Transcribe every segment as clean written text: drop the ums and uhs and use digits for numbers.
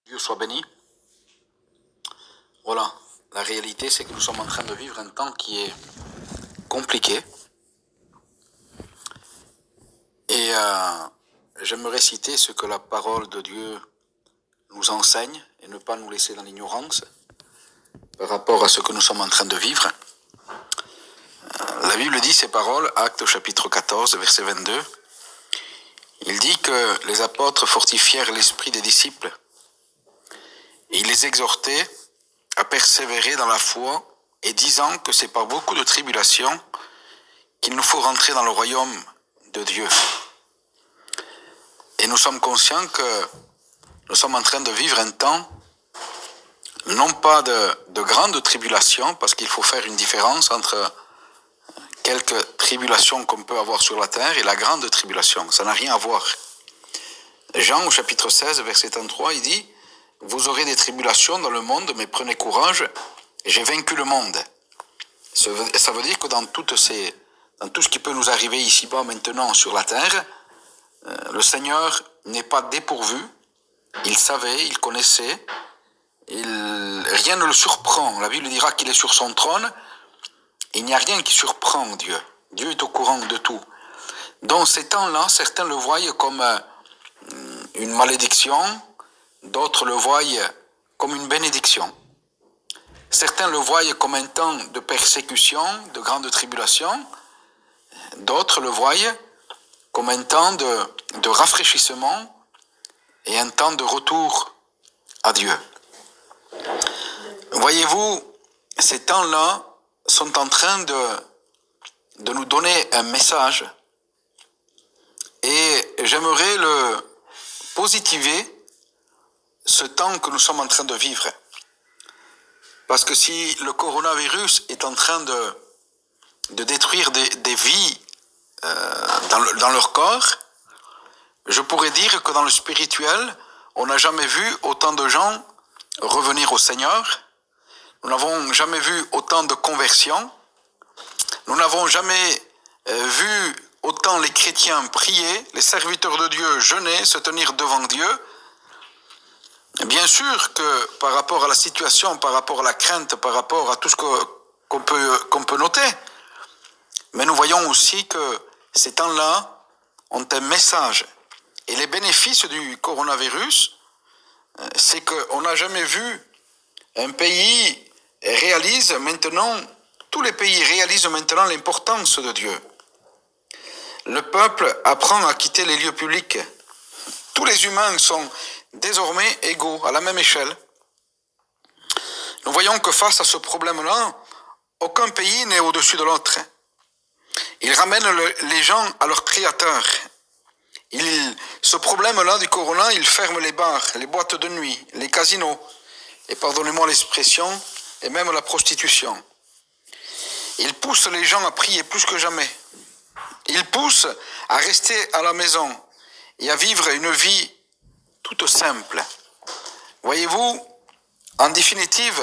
Dieu soit béni. Voilà, la réalité c'est que nous sommes en train de vivre un temps qui est compliqué. Et j'aimerais citer ce que la parole de Dieu nous enseigne et ne pas nous laisser dans l'ignorance par rapport à ce que nous sommes en train de vivre. La Bible dit ces paroles, Actes chapitre 14, verset 22. Il dit que les apôtres fortifièrent l'esprit des disciples et ils les exhortaient à persévérer dans la foi et disant que c'est par beaucoup de tribulations qu'il nous faut rentrer dans le royaume de Dieu. Et nous sommes conscients que nous sommes en train de vivre un temps, non pas de grandes tribulations, parce qu'il faut faire une différence entre quelques tribulations qu'on peut avoir sur la terre et la grande tribulation. Ça n'a rien à voir. Jean, au chapitre 16, verset 33, il dit « Vous aurez des tribulations dans le monde, mais prenez courage, j'ai vaincu le monde. » Ça veut dire que dans tout ce qui peut nous arriver ici-bas maintenant sur la terre, le Seigneur n'est pas dépourvu, il savait, il connaissait, rien ne le surprend. La Bible dira qu'il est sur son trône, il n'y a rien qui surprend Dieu. Dieu est au courant de tout. Dans ces temps-là, certains le voient comme une malédiction, d'autres le voient comme une bénédiction. Certains le voient comme un temps de persécution, de grande tribulation, d'autres le voient comme un temps de rafraîchissement et un temps de retour à Dieu. Voyez-vous, ces temps-là sont en train de nous donner un message et j'aimerais le positiver, ce temps que nous sommes en train de vivre. Parce que si le coronavirus est en train de détruire des vies dans leur corps, je pourrais dire que dans le spirituel, on n'a jamais vu autant de gens revenir au Seigneur. Nous n'avons jamais vu autant de conversions. Nous n'avons jamais vu autant les chrétiens prier, les serviteurs de Dieu jeûner, se tenir devant Dieu. Bien sûr que par rapport à la situation, par rapport à la crainte, par rapport à tout ce qu'on peut noter, mais nous voyons aussi que ces temps-là ont un message. Et les bénéfices du coronavirus, c'est qu'on n'a jamais vu un pays réalise maintenant, tous les pays réalisent maintenant l'importance de Dieu. Le peuple apprend à quitter les lieux publics. Tous les humains sont désormais égaux, à la même échelle. Nous voyons que face à ce problème-là, aucun pays n'est au-dessus de l'autre. Il ramène les gens à leur créateur. Ce problème-là du corona, il ferme les bars, les boîtes de nuit, les casinos, et pardonnez-moi l'expression, et même la prostitution. Il pousse les gens à prier plus que jamais. Il pousse à rester à la maison et à vivre une vie toute simple. Voyez-vous, en définitive,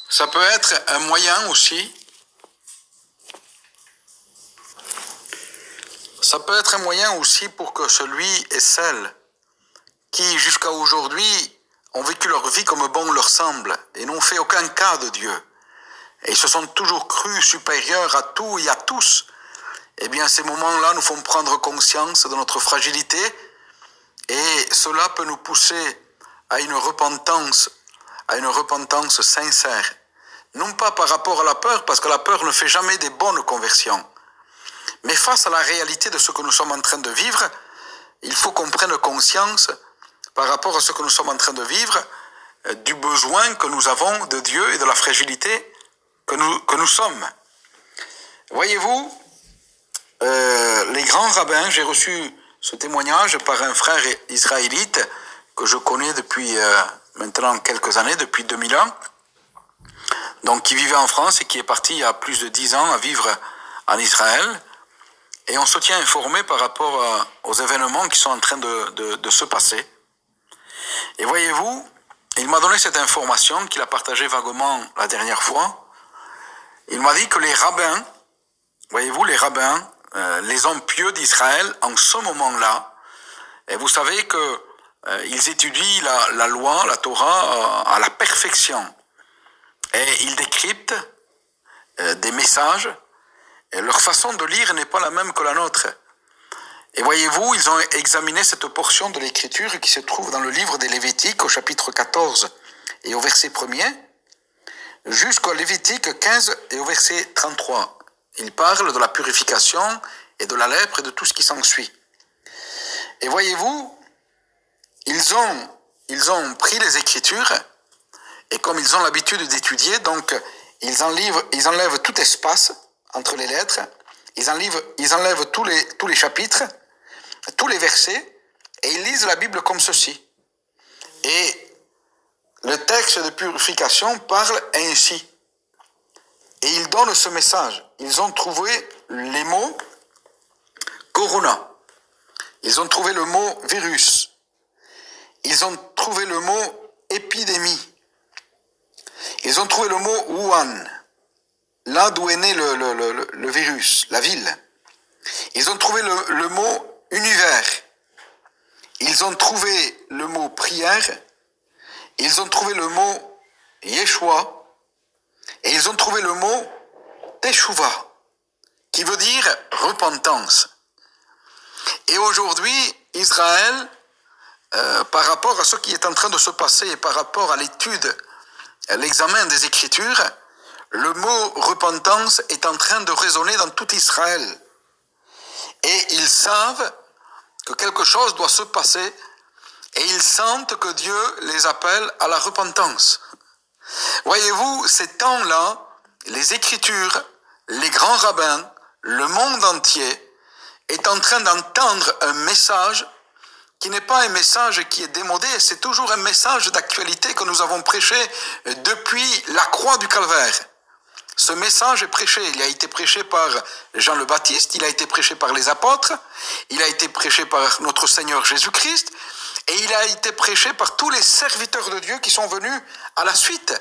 ça peut être un moyen aussi. Ça peut être un moyen aussi pour que celui et celle qui, jusqu'à aujourd'hui, ont vécu leur vie comme bon leur semble et n'ont fait aucun cas de Dieu, et ils se sont toujours crus supérieurs à tout et à tous, eh bien ces moments-là nous font prendre conscience de notre fragilité et cela peut nous pousser à une repentance sincère. Non pas par rapport à la peur, parce que la peur ne fait jamais des bonnes conversions. Mais face à la réalité de ce que nous sommes en train de vivre, il faut qu'on prenne conscience, par rapport à ce que nous sommes en train de vivre, du besoin que nous avons de Dieu et de la fragilité que nous sommes. Voyez-vous, les grands rabbins, j'ai reçu ce témoignage par un frère israélite que je connais depuis maintenant quelques années, depuis 2000 ans, donc qui vivait en France et qui est parti il y a plus de 10 ans à vivre en Israël. Et on se tient informé par rapport aux événements qui sont en train de se passer. Et voyez-vous, il m'a donné cette information qu'il a partagée vaguement la dernière fois. Il m'a dit que les rabbins, voyez-vous, les rabbins, les hommes pieux d'Israël, en ce moment-là, et vous savez que ils étudient la loi, la Torah, à la perfection. Et ils décryptent des messages. Et leur façon de lire n'est pas la même que la nôtre. Et voyez-vous, ils ont examiné cette portion de l'Écriture qui se trouve dans le livre des Lévitiques au chapitre 14 et au verset 1er, jusqu'au Lévitique 15 et au verset 33. Ils parlent de la purification et de la lèpre et de tout ce qui s'ensuit. Et voyez-vous, ils ont pris les Écritures et comme ils ont l'habitude d'étudier, donc ils enlèvent tout espace entre les lettres, ils enlèvent tous les chapitres, tous les versets, et ils lisent la Bible comme ceci. Et le texte de purification parle ainsi. Et ils donnent ce message. Ils ont trouvé les mots corona. Ils ont trouvé le mot virus. Ils ont trouvé le mot épidémie. Ils ont trouvé le mot Wuhan, là d'où est né le virus, la ville. Ils ont trouvé le mot univers. Ils ont trouvé le mot prière. Ils ont trouvé le mot Yeshua. Et ils ont trouvé le mot Teshuvah, qui veut dire repentance. Et aujourd'hui, Israël, par rapport à ce qui est en train de se passer et par rapport à l'étude, à l'examen des Écritures, le mot repentance est en train de résonner dans tout Israël. Et ils savent que quelque chose doit se passer et ils sentent que Dieu les appelle à la repentance. Voyez-vous, ces temps-là, les Écritures, les grands rabbins, le monde entier est en train d'entendre un message qui n'est pas un message qui est démodé, c'est toujours un message d'actualité que nous avons prêché depuis la croix du Calvaire. Ce message est prêché, il a été prêché par Jean le Baptiste, il a été prêché par les apôtres, il a été prêché par notre Seigneur Jésus-Christ, et il a été prêché par tous les serviteurs de Dieu qui sont venus à la suite.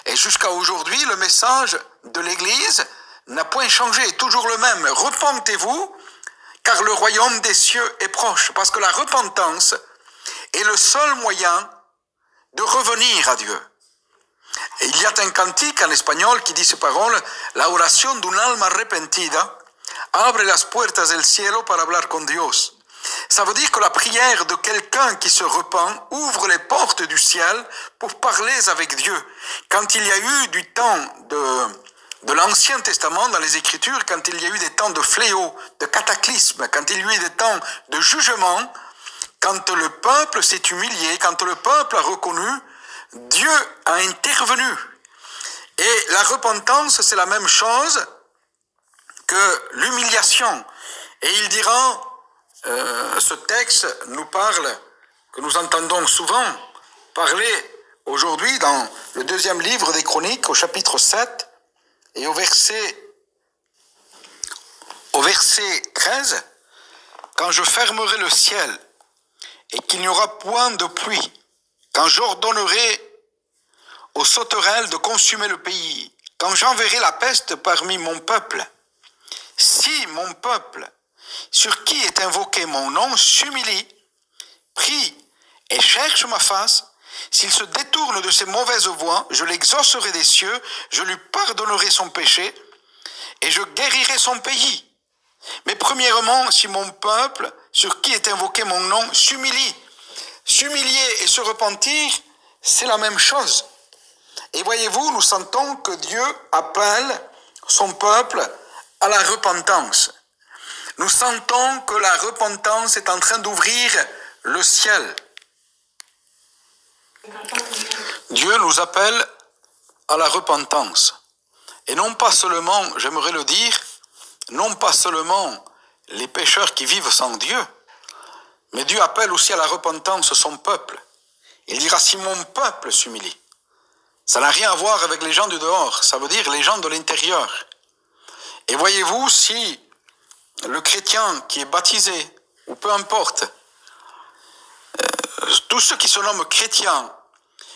Et jusqu'à aujourd'hui, le message de l'Église n'a point changé, est toujours le même. Repentez-vous, car le royaume des cieux est proche. Parce que la repentance est le seul moyen de revenir à Dieu. Et il y a un cantique en espagnol qui dit ces paroles, la oración de un alma arrepentida abre las puertas del cielo para hablar con Dios. Ça veut dire que la prière de quelqu'un qui se repent ouvre les portes du ciel pour parler avec Dieu. Quand il y a eu du temps de l'Ancien Testament dans les Écritures, quand il y a eu des temps de fléau, de cataclysme, quand il y a eu des temps de jugement, quand le peuple s'est humilié, quand le peuple a reconnu, Dieu a intervenu. Et la repentance, c'est la même chose que l'humiliation. Et il dira, ce texte nous parle, que nous entendons souvent parler aujourd'hui dans le deuxième livre des Chroniques, au chapitre 7, et au verset 13, « Quand je fermerai le ciel et qu'il n'y aura point de pluie, quand j'ordonnerai aux sauterelles de consumer le pays, quand j'enverrai la peste parmi mon peuple, si mon peuple, sur qui est invoqué mon nom, s'humilie, prie et cherche ma face, s'il se détourne de ses mauvaises voies, je l'exaucerai des cieux, je lui pardonnerai son péché et je guérirai son pays. Mais premièrement, si mon peuple, sur qui est invoqué mon nom, s'humilie. S'humilier et se repentir, c'est la même chose. Et voyez-vous, nous sentons que Dieu appelle son peuple à la repentance. Nous sentons que la repentance est en train d'ouvrir le ciel. Dieu nous appelle à la repentance. Et non pas seulement, j'aimerais le dire, non pas seulement les pécheurs qui vivent sans Dieu, mais Dieu appelle aussi à la repentance son peuple. Il dira si mon peuple s'humilie. Ça n'a rien à voir avec les gens du dehors, ça veut dire les gens de l'intérieur. Et voyez-vous, si le chrétien qui est baptisé, ou peu importe, tous ceux qui se nomment chrétiens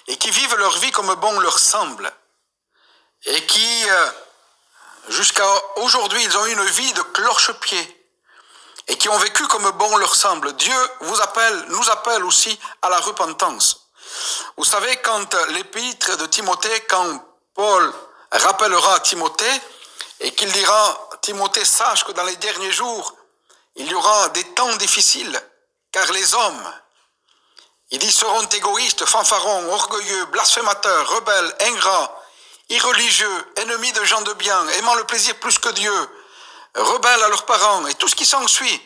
et qui vivent leur vie comme bon leur semble, et qui, jusqu'à aujourd'hui, ils ont eu une vie de cloche-pied, et qui ont vécu comme bon leur semble. Dieu nous appelle aussi à la repentance. Vous savez, quand l'épître de Timothée, quand Paul rappellera Timothée et qu'il dira, Timothée, sache que dans les derniers jours, il y aura des temps difficiles, car les hommes, il dit, seront égoïstes, fanfarons, orgueilleux, blasphémateurs, rebelles, ingrats, irreligieux, ennemis de gens de bien, aimant le plaisir plus que Dieu, rebelles à leurs parents, et tout ce qui s'ensuit.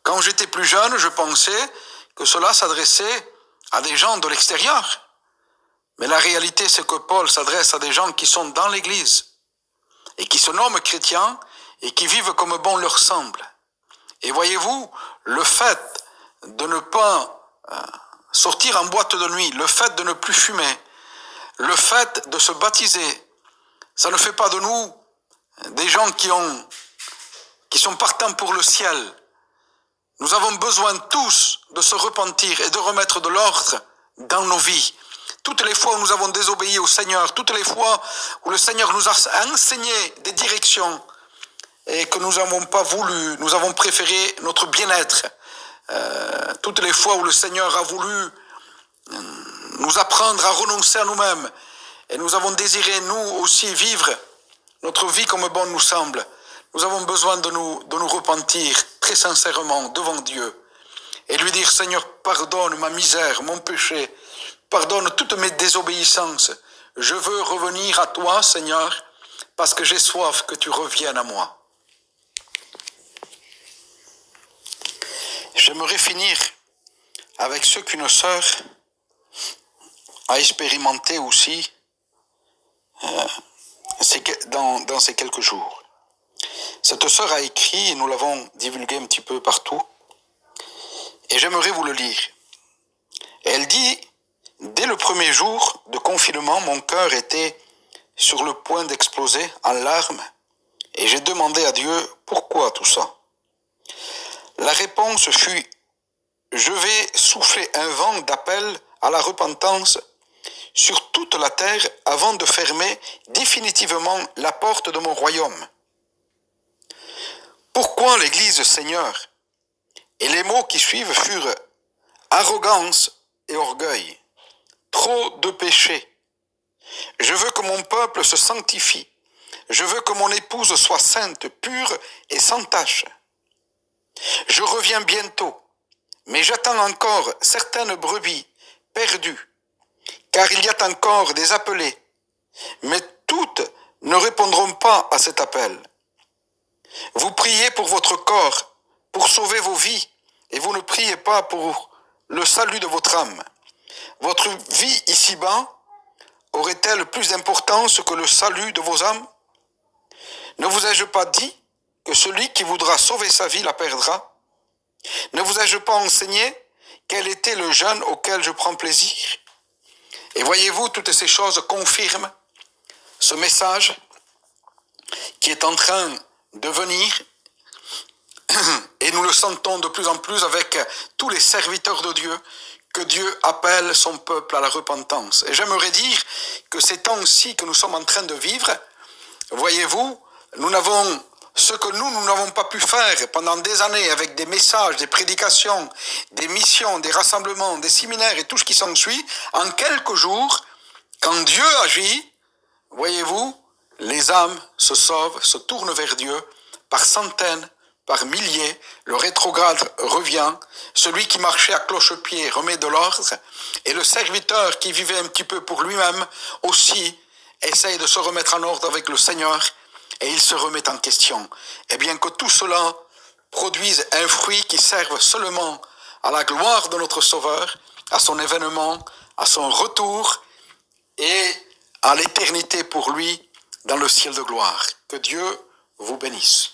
Quand j'étais plus jeune, je pensais que cela s'adressait à des gens de l'extérieur. Mais la réalité, c'est que Paul s'adresse à des gens qui sont dans l'Église et qui se nomment chrétiens et qui vivent comme bon leur semble. Et voyez-vous, le fait de ne pas sortir en boîte de nuit, le fait de ne plus fumer, le fait de se baptiser, ça ne fait pas de nous des gens qui sont partants pour le ciel. Nous avons besoin tous de se repentir et de remettre de l'ordre dans nos vies. Toutes les fois où nous avons désobéi au Seigneur, toutes les fois où le Seigneur nous a enseigné des directions et que nous n'avons pas voulu, nous avons préféré notre bien-être. Toutes les fois où le Seigneur a voulu nous apprendre à renoncer à nous-mêmes et nous avons désiré nous aussi vivre notre vie comme bon nous semble. Nous avons besoin de nous repentir très sincèrement devant Dieu et lui dire, Seigneur, pardonne ma misère, mon péché, pardonne toutes mes désobéissances. Je veux revenir à toi, Seigneur, parce que j'ai soif que tu reviennes à moi. J'aimerais finir avec ce qu'une sœur a expérimenté aussi dans ces quelques jours. Cette sœur a écrit, et nous l'avons divulgué un petit peu partout, et j'aimerais vous le lire. Elle dit, dès le premier jour de confinement, mon cœur était sur le point d'exploser en larmes, et j'ai demandé à Dieu, pourquoi tout ça? La réponse fut, je vais souffler un vent d'appel à la repentance sur toute la terre avant de fermer définitivement la porte de mon royaume. Pourquoi l'Église, Seigneur? Et les mots qui suivent furent arrogance et orgueil, trop de péché. Je veux que mon peuple se sanctifie. Je veux que mon épouse soit sainte, pure et sans tache. Je reviens bientôt, mais j'attends encore certaines brebis perdues, car il y a encore des appelés, mais toutes ne répondront pas à cet appel. Vous priez pour votre corps, pour sauver vos vies, et vous ne priez pas pour le salut de votre âme. Votre vie ici-bas aurait-elle plus d'importance que le salut de vos âmes? Ne vous ai-je pas dit que celui qui voudra sauver sa vie la perdra? Ne vous ai-je pas enseigné quel était le jeûne auquel je prends plaisir? Et voyez-vous, toutes ces choses confirment ce message qui est en train de venir, et nous le sentons de plus en plus avec tous les serviteurs de Dieu, que Dieu appelle son peuple à la repentance. Et j'aimerais dire que ces temps-ci que nous sommes en train de vivre, voyez-vous, nous n'avons ce que nous n'avons pas pu faire pendant des années avec des messages, des prédications, des missions, des rassemblements, des séminaires et tout ce qui s'ensuit, en quelques jours, quand Dieu agit, voyez-vous, les âmes se sauvent, se tournent vers Dieu par centaines, par milliers, le rétrograde revient, celui qui marchait à cloche-pied remet de l'ordre, et le serviteur qui vivait un petit peu pour lui-même aussi essaye de se remettre en ordre avec le Seigneur, et il se remet en question. Et bien que tout cela produise un fruit qui serve seulement à la gloire de notre Sauveur, à son événement, à son retour, et à l'éternité pour lui dans le ciel de gloire. Que Dieu vous bénisse.